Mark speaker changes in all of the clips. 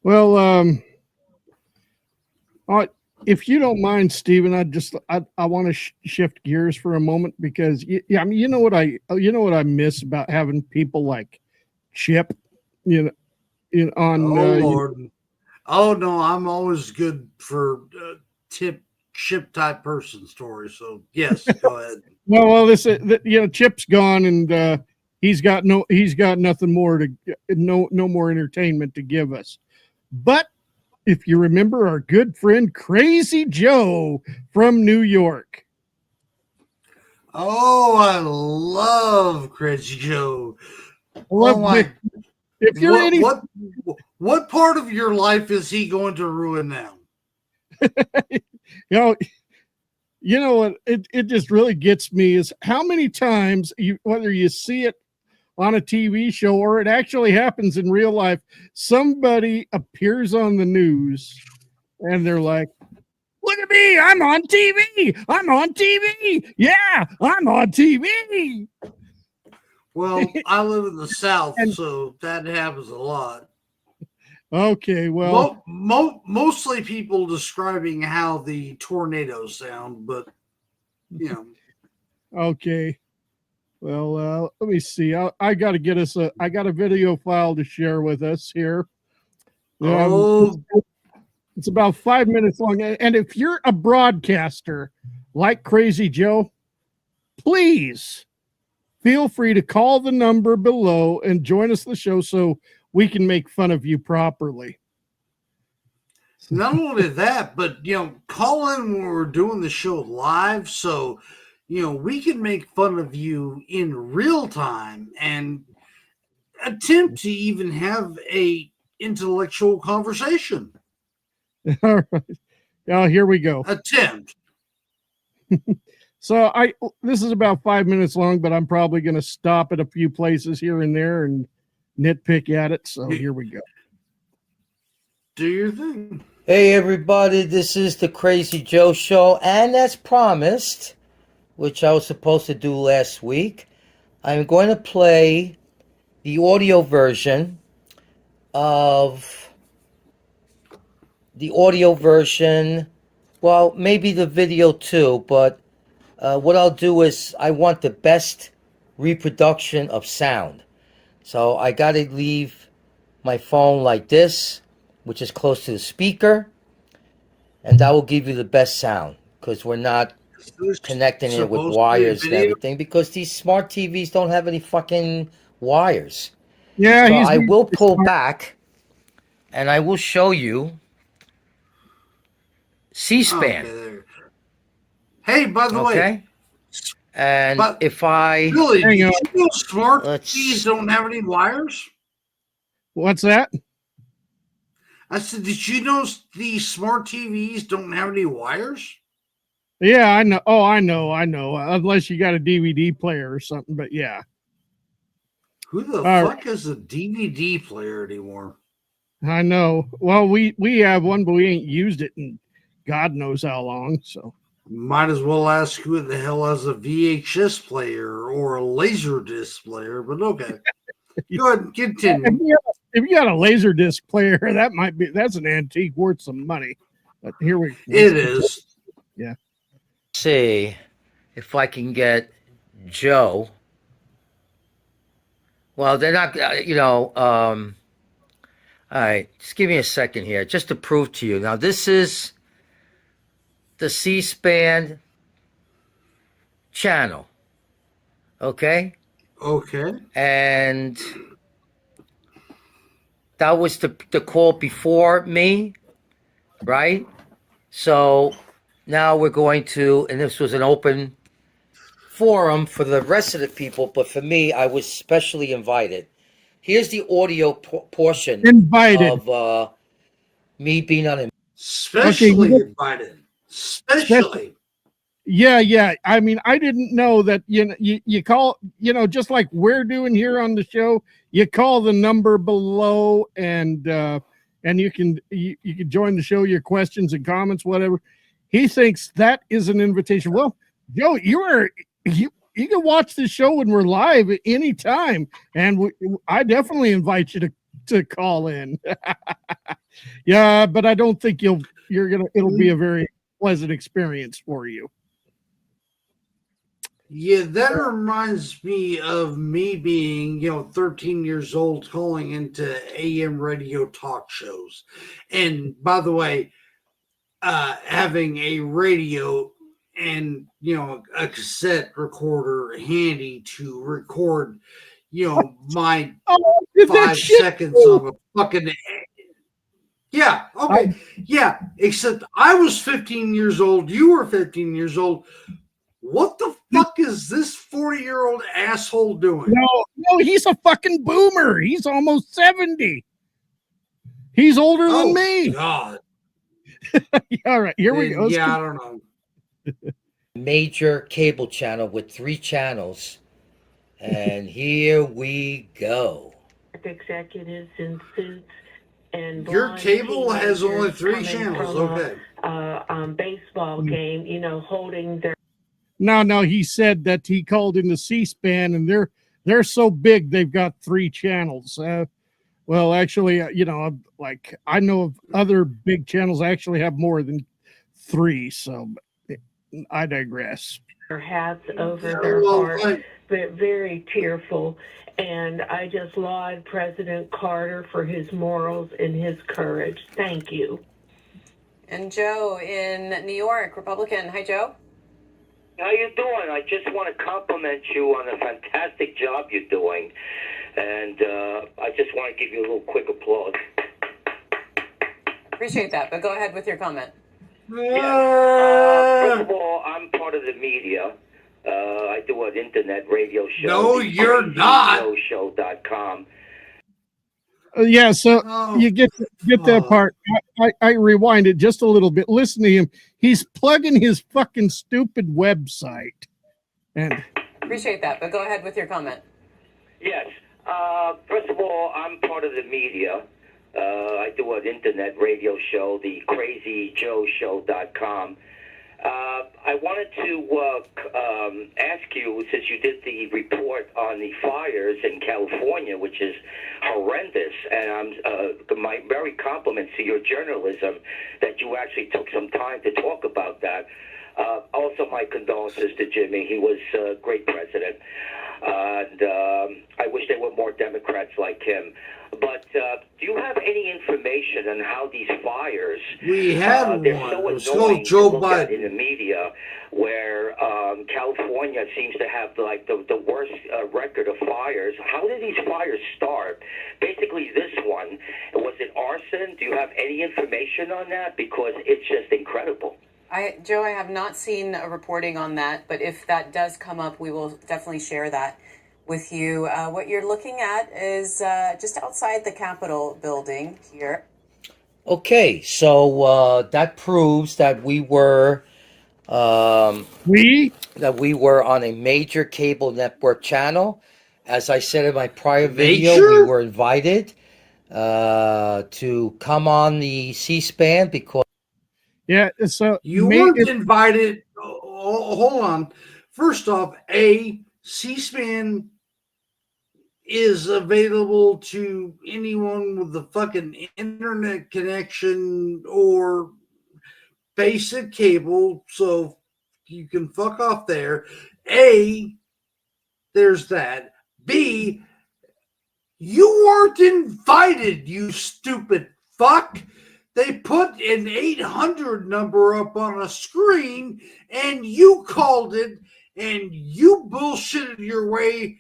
Speaker 1: Well, uh, if you don't mind, Stephen, I want to shift gears for a moment because yeah, I mean, you know what I miss about having people like Chip, you know, on
Speaker 2: Oh Lord. Oh no, I'm always good for tip ship type person stories. So yes, go ahead.
Speaker 1: well, Chip's gone and he's got nothing more to no more entertainment to give us. But if you remember our good friend Crazy Joe from New York.
Speaker 2: Oh, I love Crazy Joe.
Speaker 1: Well,
Speaker 2: Oh my,
Speaker 1: if you're
Speaker 2: what
Speaker 1: any
Speaker 2: what what part of your life is he going to ruin now?
Speaker 1: you know you know what it just really gets me is how many times whether you see it on a TV show or it actually happens in real life, somebody appears on the news and they're like, look at me, I'm on TV. I'm on TV. Yeah, I'm on TV.
Speaker 2: Well, I live in the South,
Speaker 1: And
Speaker 2: so that happens a lot.
Speaker 1: okay, well,
Speaker 2: Mostly people describing how the tornadoes sound, but you know,
Speaker 1: okay. Well, let me see. I got to get us I got a video file to share with us here. It's,
Speaker 2: oh,
Speaker 1: it's about 5 minutes long. And if you're a broadcaster like Crazy Joe, please feel free to call the number below and join us the show so we can make fun of you properly.
Speaker 2: not only that, but call in when we're doing the show live, so we can make fun of you in real time and attempt to even have a intellectual conversation.
Speaker 1: All right. Oh, here we go.
Speaker 2: Attempt.
Speaker 1: So this is about 5 minutes long, but I'm probably going to stop at a few places here and there and nitpick at it. So here we go.
Speaker 2: Do your thing.
Speaker 3: Hey everybody, this is the Crazy Joe Show, and as promised, which I was supposed to do last week, I'm going to play the audio version of well, maybe the video too, but what I'll do is I want the best reproduction of sound. So I got to leave my phone like this, which is close to the speaker, and that will give you the best sound because we're not connecting it with
Speaker 2: Supposed to be a
Speaker 3: wires and
Speaker 2: video.
Speaker 3: everything because these smart TVs don't have any fucking wires.
Speaker 1: Yeah,
Speaker 3: So
Speaker 1: he's
Speaker 3: I will pull back and I will show you C-SPAN.
Speaker 2: Okay, there. Hey, by the way,
Speaker 3: Okay? And
Speaker 2: but
Speaker 3: if I
Speaker 2: really,
Speaker 1: hang
Speaker 2: did
Speaker 1: on.
Speaker 2: you know smart
Speaker 3: Let's-
Speaker 2: TVs don't have any wires?
Speaker 1: What's that?
Speaker 2: I said, did you know these smart TVs don't have any wires?
Speaker 1: Yeah, I know. Oh, I know. Unless you got a DVD player or something, but yeah.
Speaker 2: Who the
Speaker 1: All
Speaker 2: fuck has a DVD player anymore?
Speaker 1: I know. Well, we have one, but we ain't used it in God knows how long. So
Speaker 2: Might as well ask who the hell has a VHS player or a laser disc player, but okay. Go ahead, continue.
Speaker 1: if you got a laser disc player, that's an antique worth some money. But here we
Speaker 2: It is.
Speaker 1: Yeah.
Speaker 3: see if I can get Joe. Well, they're not, all right, just give me a second here, just to prove to you. Now, this is the C-SPAN channel, okay?
Speaker 2: Okay.
Speaker 3: And that was the call before me, right? So now we're going to, and this was an open forum for the rest of the people, but for me, I was specially invited. Here's the audio portion
Speaker 1: Invited.
Speaker 3: of me being on.
Speaker 2: Specially
Speaker 1: Okay.
Speaker 2: invited. Specially.
Speaker 1: Yeah. I mean, I didn't know that you call, just like we're doing here on the show, you call the number below and you can join the show, your questions and comments, whatever. He thinks that is an invitation. Well, Joe, you can watch the show when we're live at any time, and I definitely invite you to call in. Yeah, but I don't think it'll be a very pleasant experience for you.
Speaker 2: Yeah, that reminds me of me being, 13 years old calling into AM radio talk shows. And by the way, having a radio and, a cassette recorder handy to record, my
Speaker 1: Oh, did that
Speaker 2: 5 seconds on a fucking. Yeah, okay. Yeah, except I was 15 years old. You were 15 years old. What the fuck is this 40-year-old asshole doing?
Speaker 1: No, he's a fucking boomer. He's almost 70. He's older than me.
Speaker 2: God.
Speaker 1: All right, here we go.
Speaker 2: Yeah, I don't know.
Speaker 3: Major cable channel with 3 channels. And here we go.
Speaker 4: Executives in suits and
Speaker 2: your cable has only 3
Speaker 4: coming
Speaker 2: channels.
Speaker 4: from
Speaker 2: Okay.
Speaker 4: Baseball game, holding their.
Speaker 1: No, he said that he called into C-SPAN, and they're so big they've got 3 channels. Well, actually, I know of other big channels actually have more than 3. So I digress.
Speaker 4: Their hats over their heart, but very tearful. And I just laud President Carter for his morals and his courage. Thank you.
Speaker 5: And Joe in New York, Republican. Hi, Joe.
Speaker 6: How you doing? I just want to compliment you on the fantastic job you're doing. And I just want to give you a little quick applause.
Speaker 5: Appreciate that, but go ahead with your comment.
Speaker 6: First of all, I'm part of the media. I do an internet radio show.
Speaker 2: No, you're not.
Speaker 6: Show.com.
Speaker 1: Yeah, so you get that part. I rewind it just a little bit. Listen to him. He's plugging his fucking stupid website. And
Speaker 5: appreciate that, but go ahead with your comment.
Speaker 6: Yes. First of all, I'm part of the media. I do an internet radio show, the CrazyJoeShow.com. I wanted to ask you, since you did the report on the fires in California, which is horrendous, and my very compliments to your journalism that you actually took some time to talk about that. Also, my condolences to Jimmy. He was a great president, and I wish there were more Democrats like him. But do you have any information on how these fires?
Speaker 2: We had
Speaker 6: they're
Speaker 2: one.
Speaker 6: so
Speaker 2: Let's
Speaker 6: annoying
Speaker 2: go, Joe
Speaker 6: to look
Speaker 2: Biden.
Speaker 6: at in the media, where California seems to have the worst record of fires. How did these fires start? Basically, this one, was it arson? Do you have any information on that? Because it's just incredible.
Speaker 5: Joe, I have not seen a reporting on that, but if that does come up, we will definitely share that with you. What you're looking at is just outside the Capitol building here.
Speaker 3: Okay, so that proves that we were on a major cable network channel. As I said in my prior video, we were invited to come on the C-SPAN because.
Speaker 1: Yeah, so
Speaker 2: you weren't invited. Hold on. First off, C-SPAN is available to anyone with a fucking internet connection or basic cable, so you can fuck off there. There's that. B, you weren't invited, you stupid fuck. They put an 800 number up on a screen and you called it and you bullshitted your way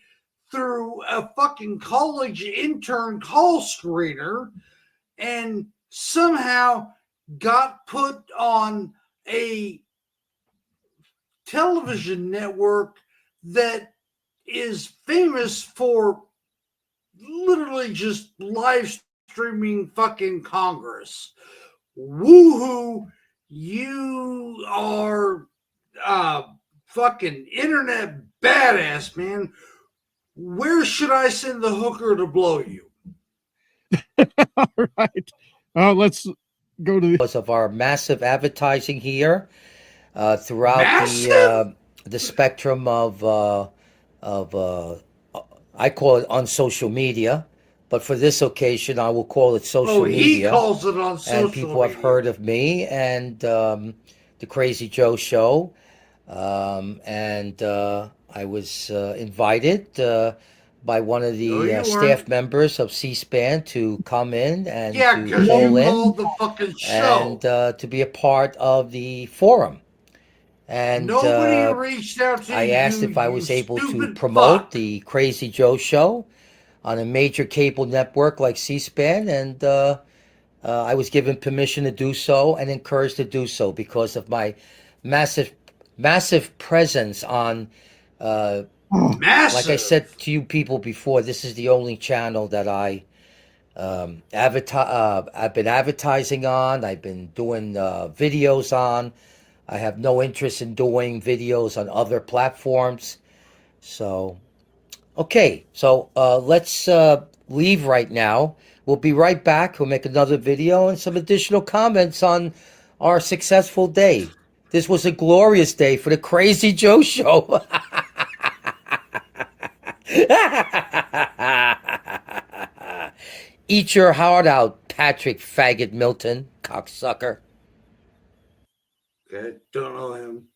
Speaker 2: through a fucking college intern call screener and somehow got put on a television network that is famous for literally just live streaming fucking Congress. Woohoo, you are fucking internet badass, man. Where should I send the hooker to blow you?
Speaker 1: All right. Let's go to
Speaker 3: because of our massive advertising here throughout the spectrum of I call it on social media. but for this occasion, I will call it social
Speaker 2: Oh, he
Speaker 3: media.
Speaker 2: calls it on social
Speaker 3: And people have
Speaker 2: media.
Speaker 3: heard of me and the Crazy Joe Show. I was invited by one of
Speaker 2: No,
Speaker 3: the
Speaker 2: you
Speaker 3: staff
Speaker 2: weren't.
Speaker 3: members of C-SPAN to come in and
Speaker 2: Yeah,
Speaker 3: to
Speaker 2: because
Speaker 3: call
Speaker 2: you
Speaker 3: in
Speaker 2: called the fucking show.
Speaker 3: and to be a part of the forum. And
Speaker 2: Nobody reached out to
Speaker 3: I
Speaker 2: you.
Speaker 3: asked if I
Speaker 2: you
Speaker 3: was able to
Speaker 2: stupid
Speaker 3: promote
Speaker 2: fuck.
Speaker 3: the Crazy Joe Show on a major cable network like C-SPAN, and I was given permission to do so and encouraged to do so because of my massive presence on.
Speaker 2: Massive.
Speaker 3: Like I said to you people before, this is the only channel that I've been advertising on. I've been doing videos on. I have no interest in doing videos on other platforms. So, okay, so let's leave right now. We'll be right back. We'll make another video and some additional comments on our successful day. This was a glorious day for the Crazy Joe Show. Eat your heart out, Patrick Faggot Milton, cocksucker.
Speaker 2: Okay, don't know him.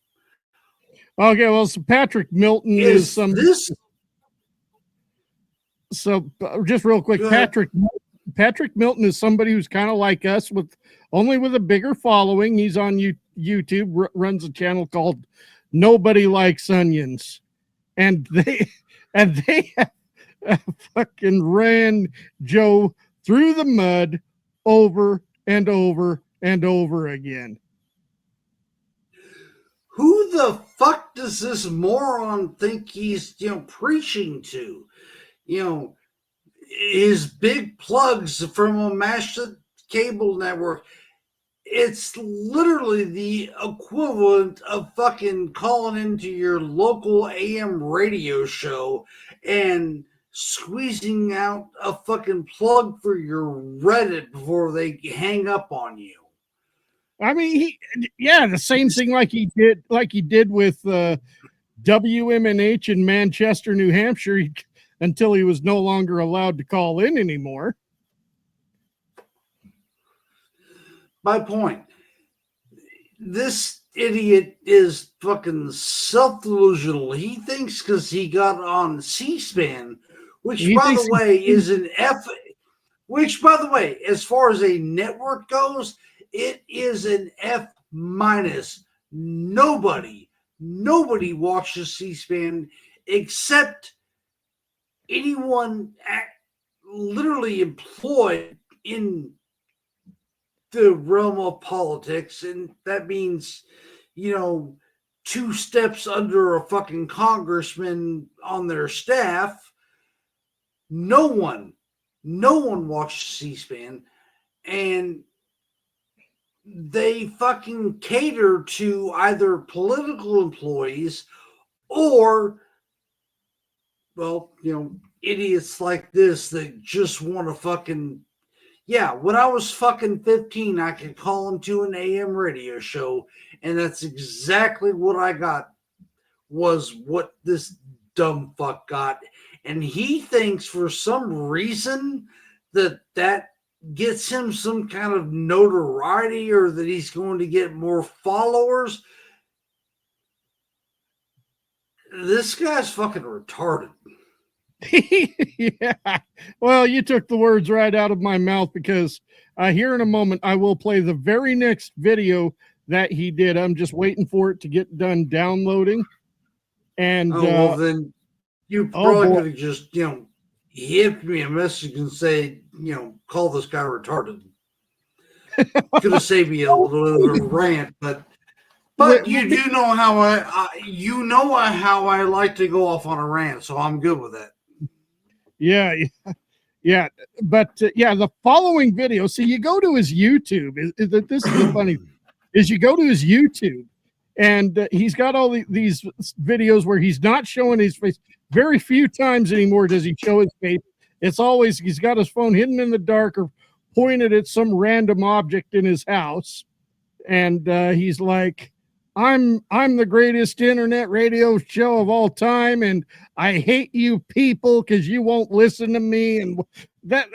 Speaker 1: Okay, well, so Patrick Milton is some.
Speaker 2: This?
Speaker 1: So just real quick,
Speaker 2: Go ahead.
Speaker 1: Patrick Milton is somebody who's kind of like us, with a bigger following. He's on YouTube, runs a channel called Nobody Likes Onions, and they fucking ran Joe through the mud over and over and over again.
Speaker 2: Who the fuck does this moron think he's, preaching to? His big plugs from a massive cable network. It's literally the equivalent of fucking calling into your local AM radio show and squeezing out a fucking plug for your Reddit before they hang up on you.
Speaker 1: I mean, the same thing like he did with WMNH in Manchester, New Hampshire, until he was no longer allowed to call in anymore.
Speaker 2: My point. This idiot is fucking self-delusional. He thinks because he got on C-SPAN, which by the way, as far as a network goes, it is an F minus. Nobody watches C-SPAN except anyone literally employed in the realm of politics, and that means, 2 steps under a fucking congressman on their staff. No one watches C-SPAN, and they fucking cater to either political employees or, idiots like this that just want to fucking. Yeah, when I was fucking 15, I could call into an AM radio show, and that's exactly what I got, was what this dumb fuck got. And he thinks for some reason that gets him some kind of notoriety or that he's going to get more followers. This guy's fucking retarded.
Speaker 1: Yeah. Well, you took the words right out of my mouth, because here in a moment I will play the very next video that he did. I'm just waiting for it to get done downloading. And
Speaker 2: then you probably could have just, hit me a message and say, call this guy retarded. Could have saved me a little bit of a rant, but you do know how how I like to go off on a rant, so I'm good with that.
Speaker 1: Yeah. But the following video. So you go to his YouTube. This is the funny thing, is you go to his YouTube, and he's got all these videos where he's not showing his face. Very few times anymore does he show his face. It's always he's got his phone hidden in the dark or pointed at some random object in his house, and he's like, I'm the greatest internet radio show of all time, and I hate you people because you won't listen to me, and That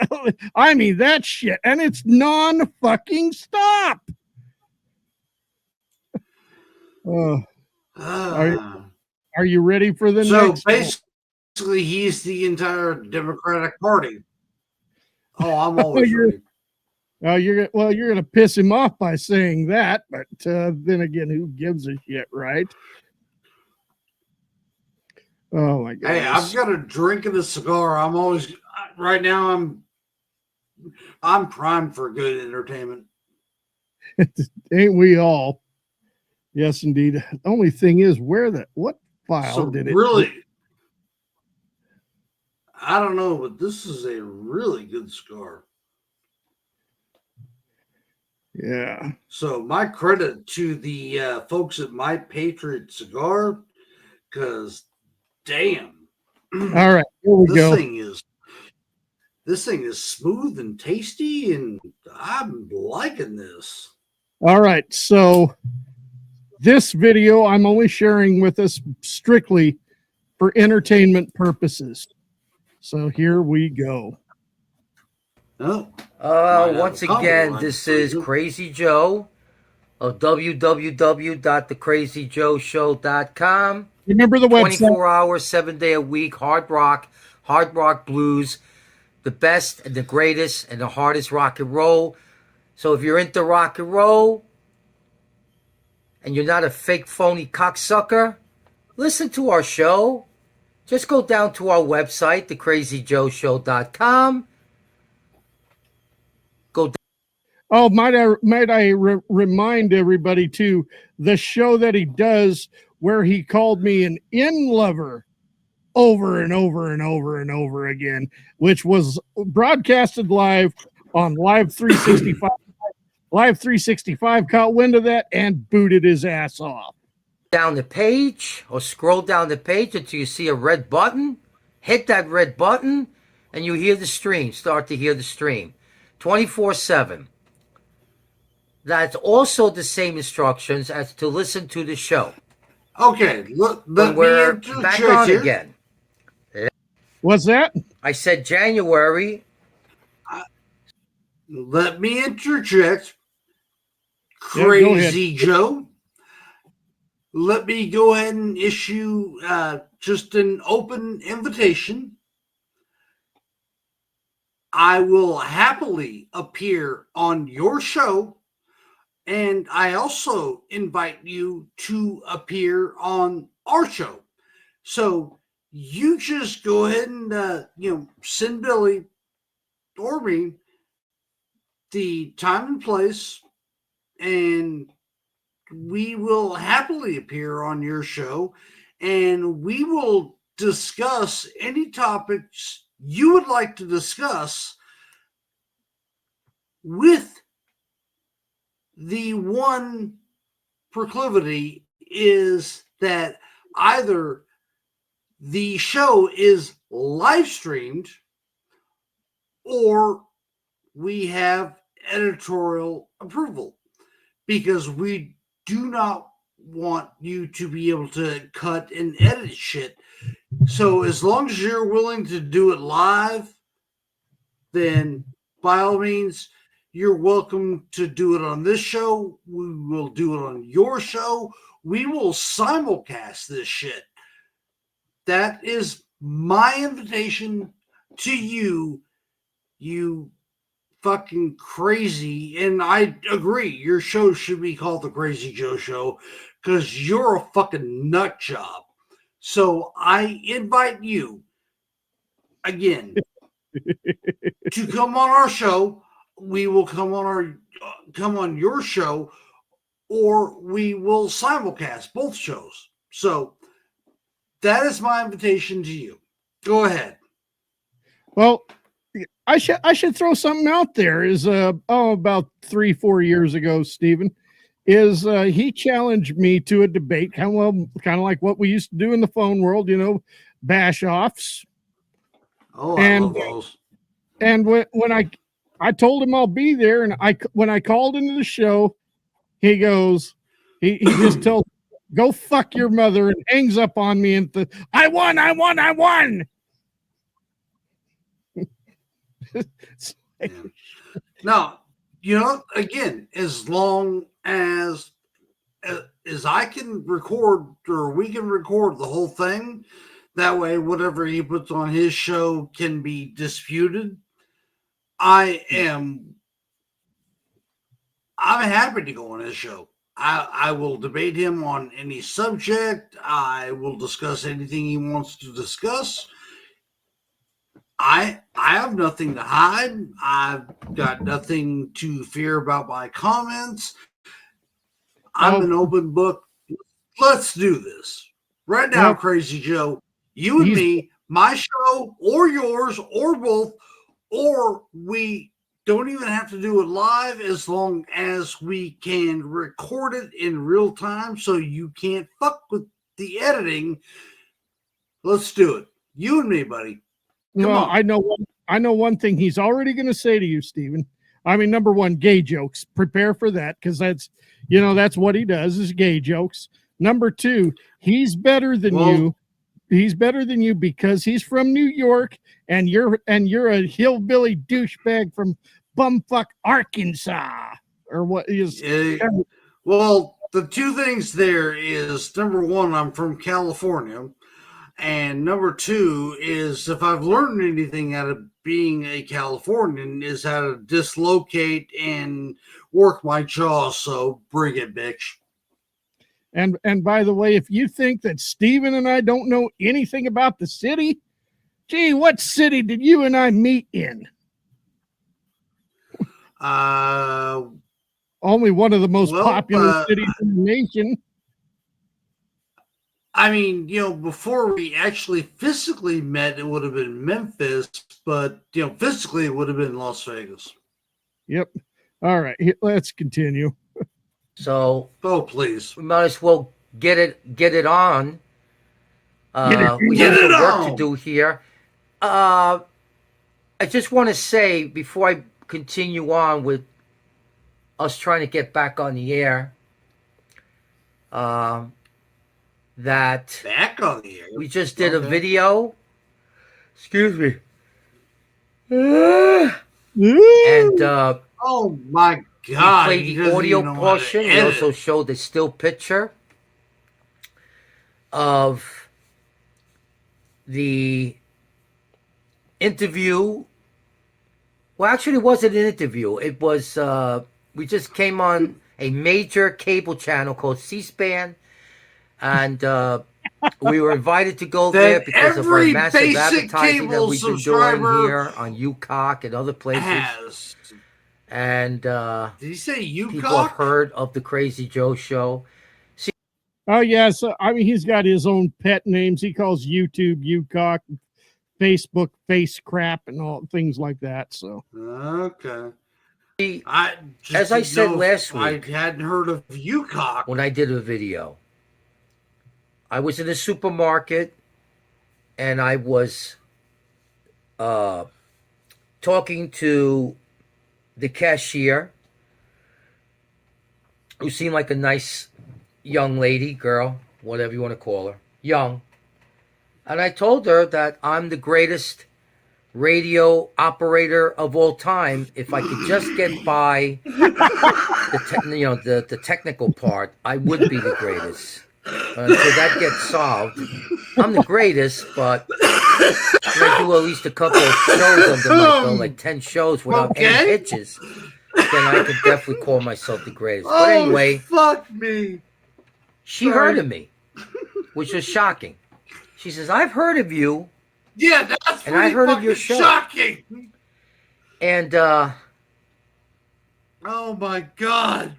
Speaker 1: I mean that shit, and it's non-fucking stop. Are you ready for the
Speaker 2: So
Speaker 1: next?
Speaker 2: basically, he's the entire Democratic Party. Oh, I'm always ready.
Speaker 1: You're gonna piss him off by saying that, but then again, who gives a shit, right? Oh my god!
Speaker 2: Hey, I've got a drink and a cigar. I'm always right now. I'm primed for good entertainment.
Speaker 1: Ain't we all? Yes, indeed. The only thing is, what file
Speaker 2: So
Speaker 1: did it
Speaker 2: really? I don't know, but this is a really good cigar.
Speaker 1: Yeah.
Speaker 2: So my credit to the folks at My Patriot Cigar, because damn.
Speaker 1: All right, here we go.
Speaker 2: This thing is smooth and tasty, and I'm liking this.
Speaker 1: All right, so this video I'm only sharing with us strictly for entertainment purposes. So here we go.
Speaker 2: Oh.
Speaker 3: Once again, this is Crazy Joe of www.thecrazyjoeshow.com.
Speaker 1: Remember the website?
Speaker 3: 24 hours, 7 day a week, hard rock blues, the best and the greatest and the hardest rock and roll. So if you're into rock and roll and you're not a fake phony cocksucker, listen to our show. Just go down to our website, thecrazyjoeshow.com.
Speaker 1: Oh, might I remind everybody too, the show that he does where he called me an in lover over and over and over and over again, which was broadcasted live on Live 365. Live 365 caught wind of that and booted his ass off.
Speaker 3: Down the page or scroll down the page until you see a red button. Hit that red button and you hear the stream. Start to hear the stream 24/7. That's also the same instructions as to listen to the show.
Speaker 2: Okay, look,
Speaker 3: we're back on here again.
Speaker 1: What's that?
Speaker 3: I said January.
Speaker 2: Let me interject. Crazy Joe. Let me go ahead and issue just an open invitation. I will happily appear on your show, and I also invite you to appear on our show. So you just go ahead and send Billy or me the time and place, and we will happily appear on your show, and we will discuss any topics you would like to discuss, with the one proclivity is that either the show is live streamed or we have editorial approval, because we do not want you to be able to cut and edit shit. So as long as you're willing to do it live, then by all means, you're welcome to do it on this show. We will do it on your show. We will simulcast this shit. That is my invitation to you, you fucking crazy. And I agree, your show should be called The Crazy Joe Show, because you're a fucking nut job. So I invite you again to come on our show. We will come on your show, or we will simulcast both shows. So that is my invitation to you. Go ahead.
Speaker 1: Well, I should throw something out there. Is about 3-4 years ago, Stephen, is he challenged me to a debate, kind of like what we used to do in the phone world, bash offs.
Speaker 2: Oh, I love those.
Speaker 1: And when I told him I'll be there, and when I called into the show, he goes, he just tells, "Go fuck your mother," and hangs up on me, and I won.
Speaker 2: Yeah. Now, again, as long as I can record or we can record the whole thing, that way whatever he puts on his show can be disputed. I'm happy to go on his show. I will debate him on any subject. I will discuss anything he wants to discuss. I have nothing to hide. I've got nothing to fear about my comments. I'm an open book. Let's do this right now,
Speaker 1: Well,
Speaker 2: Crazy Joe. You and me, my show or yours or both, or we don't even have to do it live as long as we can record it in real time so you can't fuck with the editing. Let's do it. You and me, buddy. Come
Speaker 1: Well,
Speaker 2: on.
Speaker 1: I know one thing he's already going to say to you, Stephen. I mean, number one, gay jokes. Prepare for that because that's what he does is gay jokes. Number two, he's better than you. He's better than you because he's from New York and you're a hillbilly douchebag from bumfuck Arkansas or what is.
Speaker 2: Well, the two things there is number one, I'm from California. And number two is if I've learned anything out of being a Californian is how to dislocate and work my jaw. So bring it, bitch.
Speaker 1: And by the way, if you think that Stephen and I don't know anything about the city, gee, what city did you and I meet in? Only one of the most popular cities in the nation.
Speaker 2: I mean, before we actually physically met, it would have been Memphis, but physically it would have been Las Vegas.
Speaker 1: Yep. All right, let's continue.
Speaker 3: So,
Speaker 2: please,
Speaker 3: we might as well get it on. We have some work to do here. I just want to say before I continue on with us trying to get back on the air, that
Speaker 2: back on the air.
Speaker 3: We just did a video. Excuse me. And
Speaker 2: oh my God!
Speaker 3: We played the audio portion. We also showed the still picture of the interview. Well, actually, it wasn't an interview. It was we just came on a major cable channel called C-SPAN. And we were invited to go there because of our massive advertising that we've been doing here on UCOC and other places. And
Speaker 2: did he say UCOC?
Speaker 3: People have heard of the Crazy Joe Show.
Speaker 1: Oh yeah, so I mean he's got his own pet names. He calls YouTube UCOC, Facebook Face Crap, and all things like that. So
Speaker 2: okay.
Speaker 3: As I said last week,
Speaker 2: I hadn't heard of UCOC
Speaker 3: when I did a video. I was in a supermarket and I was talking to the cashier who seemed like a nice young lady, girl, whatever you want to call her, young. And I told her that I'm the greatest radio operator of all time. If I could just get by the technical part, I would be the greatest. So that gets solved. I'm the greatest, but I do at least a couple of shows under my belt, like 10 shows without any hitches. Then I could definitely call myself the greatest. But anyway,
Speaker 2: fuck me.
Speaker 3: She heard of me, which was shocking. She says, "I've heard of you."
Speaker 2: Yeah, that's
Speaker 3: and I heard of your show.
Speaker 2: Shocking.
Speaker 3: And
Speaker 2: oh my God.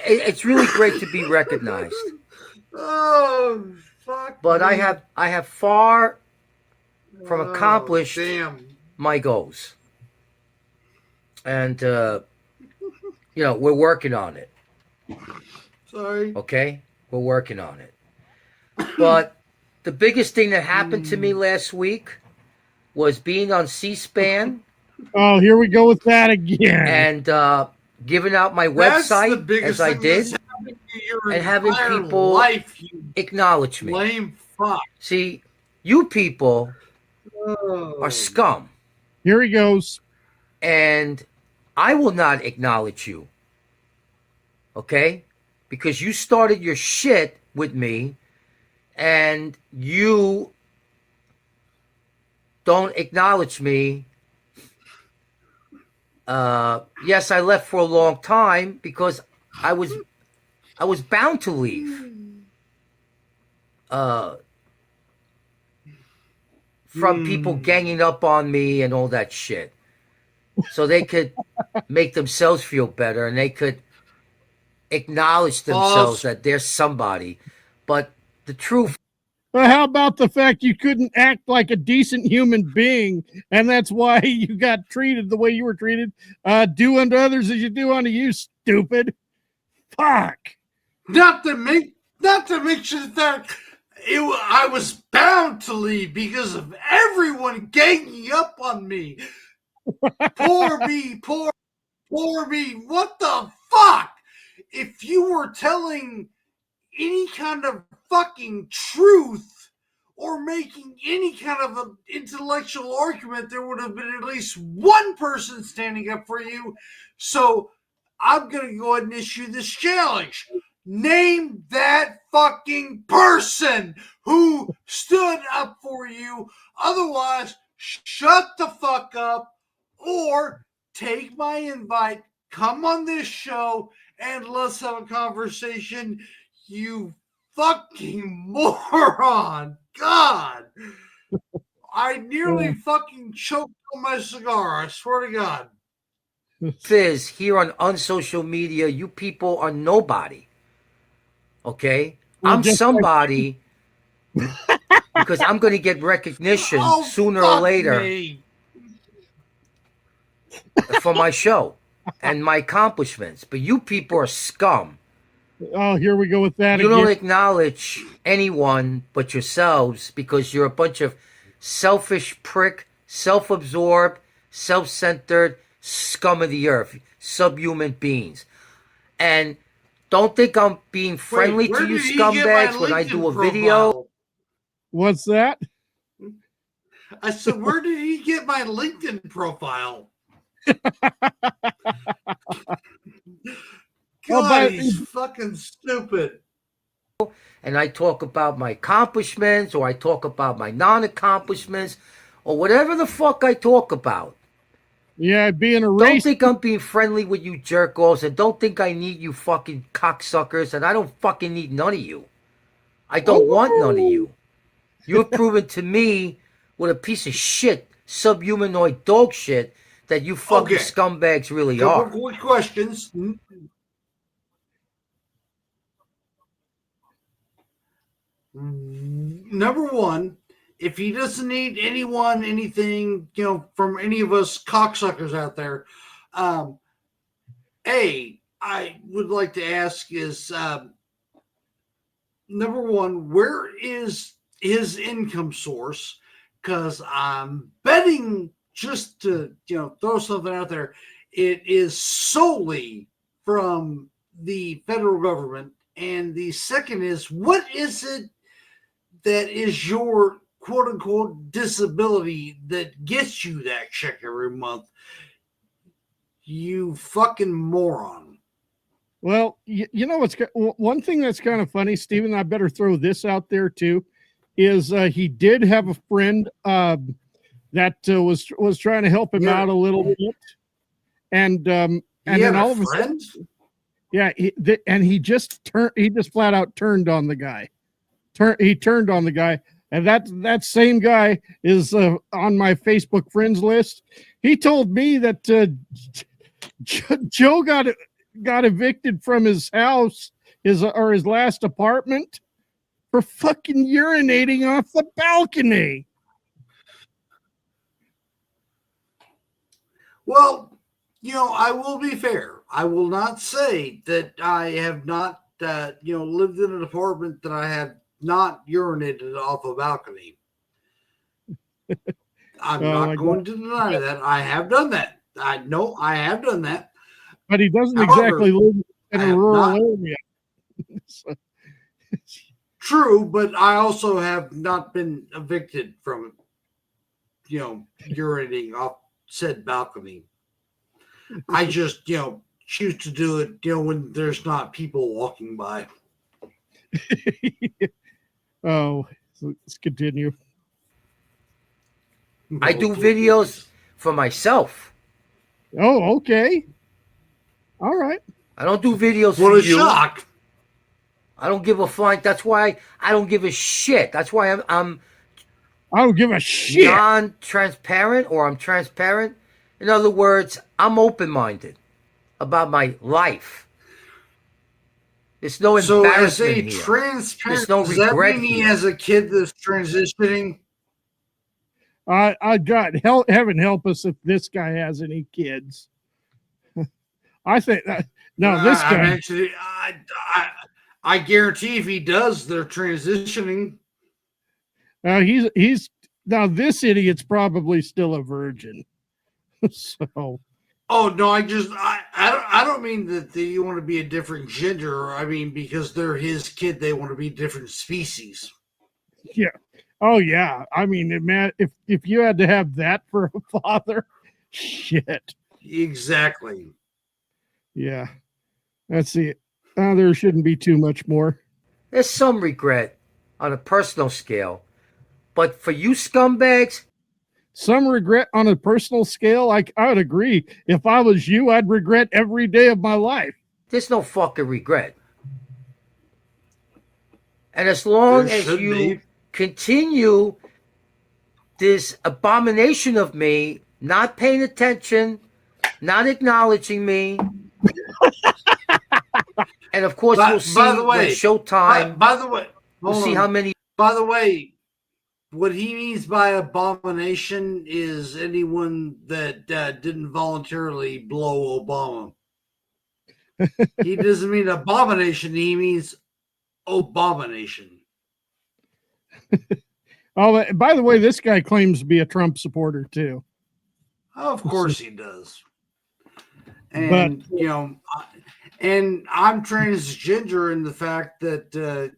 Speaker 3: It's really great to be recognized.
Speaker 2: Oh, fuck.
Speaker 3: But me. I have far from accomplished my goals. And, we're working on it.
Speaker 2: Sorry.
Speaker 3: Okay? We're working on it. But the biggest thing that happened to me last week was being on C-SPAN.
Speaker 1: Oh, here we go with that again.
Speaker 3: And, giving out my website as I did, and having people acknowledge me.
Speaker 2: Lame fuck.
Speaker 3: See, You people
Speaker 2: Oh.
Speaker 3: are scum,
Speaker 1: Here he goes.
Speaker 3: and I will not acknowledge you. Okay? Because you started your shit with me, and you don't acknowledge me. Yes, I left for a long time because I was bound to leave. From people ganging up on me and all that shit. So they could make themselves feel better, and they could acknowledge themselves that they're somebody. But the truth,
Speaker 1: Well, how about the fact you couldn't act like a decent human being, and that's why you got treated the way you were treated? Do unto others as you do unto you, stupid. Fuck.
Speaker 2: Not to mention that I was bound to leave because of everyone ganging up on me. Poor me. What the fuck? If you were telling any kind of fucking truth or making any kind of an intellectual argument, there would have been at least one person standing up for you. So I'm going to go ahead and issue this challenge. Name that fucking person who stood up for you. Otherwise, shut the fuck up or take my invite, come on this show, and let's have a conversation. You fucking moron. God. I nearly fucking choked on my cigar. I swear to God.
Speaker 3: is here on unsocial media, you people are nobody. Okay? I'm somebody because I'm going to get recognition sooner or later for my show and my accomplishments. But you people are scum.
Speaker 1: Oh, here we go with that
Speaker 3: You
Speaker 1: again.
Speaker 3: don't acknowledge anyone but yourselves because you're a bunch of selfish prick, self-absorbed, self-centered scum of the earth, subhuman beings. And don't think I'm being friendly to you scumbags when I do a video.
Speaker 1: What's that?
Speaker 2: I said, where did he get my LinkedIn profile? God, he's fucking stupid.
Speaker 3: And I talk about my accomplishments, or I talk about my non-accomplishments, or whatever the fuck I talk about.
Speaker 1: Yeah, being a
Speaker 3: Don't
Speaker 1: racist.
Speaker 3: think I'm being friendly with you jerk-offs, and don't think I need you fucking cocksuckers, and I don't fucking need none of you. I don't want none of you. You have proven to me with a piece of shit, subhumanoid dog shit, that you fucking scumbags really are.
Speaker 2: Couple quick questions. Number one, if he doesn't need anything, from any of us cocksuckers out there, I would like to ask is, number one, where is his income source? Because I'm betting, just to throw something out there, it is solely from the federal government. And the second is, what is it that is your quote unquote disability that gets you that check every month? You fucking moron.
Speaker 1: Well, you know what's one thing that's kind of funny, Stephen. I better throw this out there too. Is he did have a friend that was trying to help him out a little bit, and then all of a sudden, he just flat out turned on the guy. He turned on the guy, and that same guy is on my Facebook friends list. He told me that Joe got evicted from his house, his last apartment, for fucking urinating off the balcony.
Speaker 2: Well, I will be fair. I will not say that I have not, lived in an apartment that I have not urinated off a balcony. I'm not going to deny that. I have done that. I know I have done that.
Speaker 1: But he doesn't exactly live in a rural area. So.
Speaker 2: True, but I also have not been evicted from, urinating off said balcony. I just, choose to do it, when there's not people walking by.
Speaker 1: Oh, let's continue.
Speaker 3: I do videos for myself.
Speaker 1: Oh, okay. All right.
Speaker 3: I don't do videos
Speaker 2: What
Speaker 3: for
Speaker 2: a
Speaker 3: you.
Speaker 2: shock.
Speaker 3: I don't give a flying. That's why I don't give a shit. That's why I'm
Speaker 1: I don't give a shit.
Speaker 3: non-transparent, or I'm transparent. In other words, I'm open-minded about my life. There's no
Speaker 2: So as
Speaker 3: embarrassment
Speaker 2: a
Speaker 3: here.
Speaker 2: transparent,
Speaker 3: There's no
Speaker 2: does that
Speaker 3: regret
Speaker 2: mean he
Speaker 3: here.
Speaker 2: has a kid that's transitioning?
Speaker 1: I God, heaven help us if this guy has any kids. I think that no, this guy.
Speaker 2: Actually, I guarantee if he does, they're transitioning.
Speaker 1: He's now this idiot's probably still a virgin. So.
Speaker 2: Oh no, I don't mean that they want to be a different gender. I mean because they're his kid, they want to be different species.
Speaker 1: Yeah. Oh yeah. I mean, man, if you had to have that for a father, shit.
Speaker 2: Exactly.
Speaker 1: Yeah. That's it. There shouldn't be too much more.
Speaker 3: There's some regret on a personal scale, but for you scumbags,
Speaker 1: Some regret on a personal scale. I would agree. If I was you, I'd regret every day of my life.
Speaker 3: there's no fucking regret. And as long
Speaker 2: There
Speaker 3: as
Speaker 2: should
Speaker 3: you
Speaker 2: be.
Speaker 3: continue this abomination of me, not paying attention, not acknowledging me, and of course you'll see
Speaker 2: by the way,
Speaker 3: when Showtime.
Speaker 2: By the way,
Speaker 3: We'll see how many.
Speaker 2: By the way, what he means by abomination is anyone that didn't voluntarily blow Obama. He doesn't mean abomination. He means abomination.
Speaker 1: Oh, by the way, this guy claims to be a Trump supporter too.
Speaker 2: Of course he does. And and I'm transgender in the fact that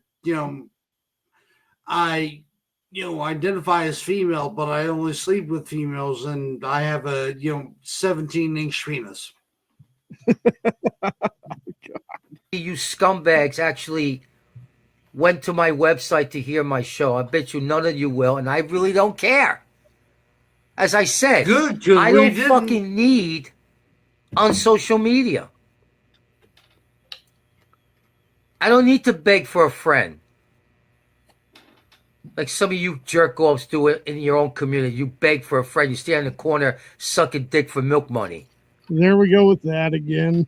Speaker 2: I identify as female, but I only sleep with females, and I have a 17-inch penis.
Speaker 3: You scumbags actually went to my website to hear my show. I bet you none of you will, and I really don't care. As I said,
Speaker 2: Good, 'cause
Speaker 3: I
Speaker 2: we
Speaker 3: don't
Speaker 2: didn't-
Speaker 3: fucking need on social media. I don't need to beg for a friend. Like some of you jerk offs do it in your own community. You beg for a friend. You stand in the corner sucking dick for milk money.
Speaker 1: There we go with that again.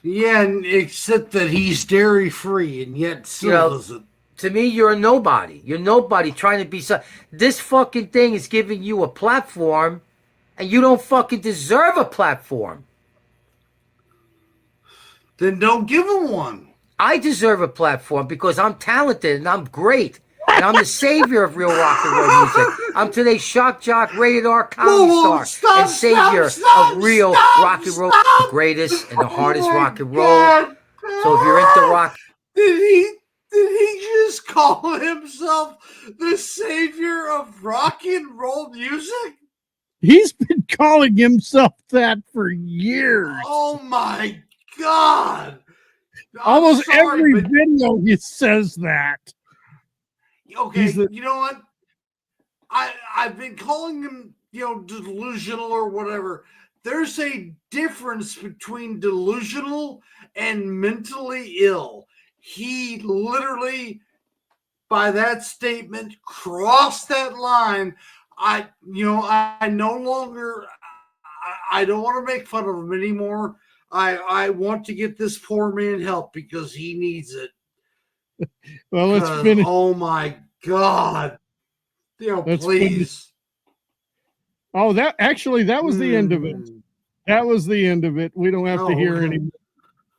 Speaker 2: Yeah, except that he's dairy free, and yet still doesn't.
Speaker 3: To me, you're a nobody. You're nobody trying to be this fucking thing is giving you a platform, and you don't fucking deserve a platform.
Speaker 2: Then don't give him one.
Speaker 3: I deserve a platform because I'm talented and I'm great. And I'm the savior of real rock and roll music. I'm today's shock jock, rated R comedy star, and savior of real rock and roll, the greatest and the hardest rock and roll.
Speaker 2: God.
Speaker 3: So if you're into rock,
Speaker 2: Did he just call himself the savior of rock and roll music?
Speaker 1: He's been calling himself that for years.
Speaker 2: Oh my God.
Speaker 1: Almost
Speaker 2: sorry,
Speaker 1: every
Speaker 2: but-
Speaker 1: video he says that.
Speaker 2: Okay,
Speaker 1: He's the-
Speaker 2: you know what? I've been calling him, delusional or whatever. There's a difference between delusional and mentally ill. He literally, by that statement, crossed that line. I no longer, I don't want to make fun of him anymore. I want to get this poor man help because he needs it.
Speaker 1: Well, let's finish.
Speaker 2: Oh my God.
Speaker 1: Let's
Speaker 2: Please.
Speaker 1: Oh, that was the end of it.
Speaker 2: Mm.
Speaker 1: That was the end of it. We don't have to
Speaker 2: Oh,
Speaker 1: hear
Speaker 2: okay.
Speaker 1: any more.